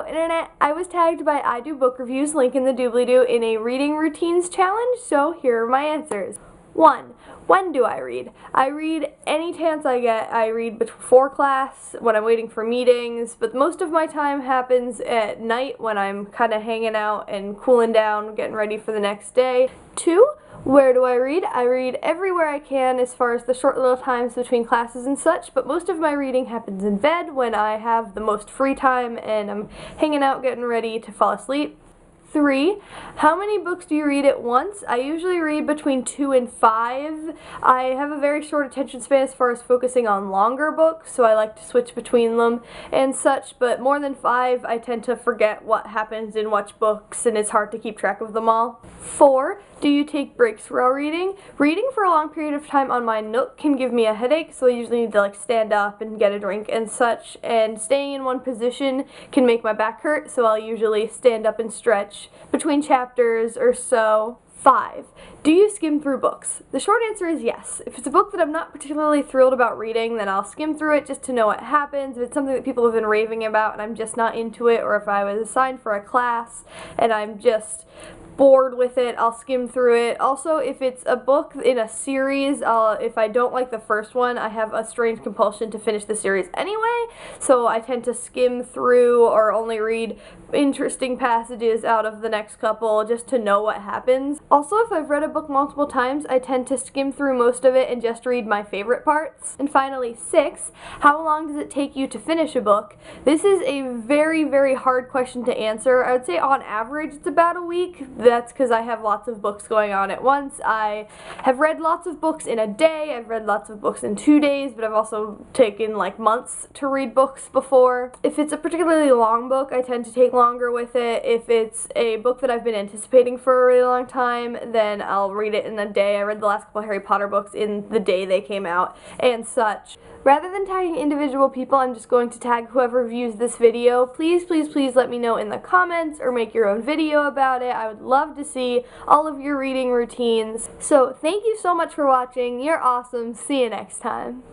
So internet, I was tagged by I Do Book Reviews, link in the doobly-doo, in a reading routines challenge, so here are my answers. 1. When do I read? I read any chance I get. I read before class, when I'm waiting for meetings, but most of my time happens at night when I'm kind of hanging out and cooling down, getting ready for the next day. 2. Where do I read? I read everywhere I can as far as the short little times between classes and such, but most of my reading happens in bed when I have the most free time and I'm hanging out getting ready to fall asleep. 3. How many books do you read at once? I usually read between 2 and 5. I have a very short attention span as far as focusing on longer books, so I like to switch between them and such, but more than 5, I tend to forget what happens in which books, and it's hard to keep track of them all. 4. Do you take breaks while reading? Reading for a long period of time on my Nook can give me a headache, so I usually need to stand up and get a drink and such, and staying in one position can make my back hurt, so I'll usually stand up and stretch between chapters or so. 5. Do you skim through books? The short answer is yes. If it's a book that I'm not particularly thrilled about reading, then I'll skim through it just to know what happens. If it's something that people have been raving about and I'm just not into it, or if I was assigned for a class and I'm just bored with it, I'll skim through it. Also, if it's a book in a series, if I don't like the first one, I have a strange compulsion to finish the series anyway, so I tend to skim through or only read interesting passages out of the next couple just to know what happens. Also, if I've read a book multiple times, I tend to skim through most of it and just read my favorite parts. And finally, 6. How long does it take you to finish a book? This is a very, very hard question to answer. I would say on average it's about a week. That's because I have lots of books going on at once. I have read lots of books in a day, I've read lots of books in 2 days, but I've also taken months to read books before. If it's a particularly long book, I tend to take longer with it. If it's a book that I've been anticipating for a really long time, then I'll read it in a day. I read the last couple Harry Potter books in the day they came out and such. Rather than tagging individual people, I'm just going to tag whoever views this video. Please, please, please let me know in the comments or make your own video about it. I would love to see all of your reading routines. So thank you so much for watching. You're awesome. See you next time.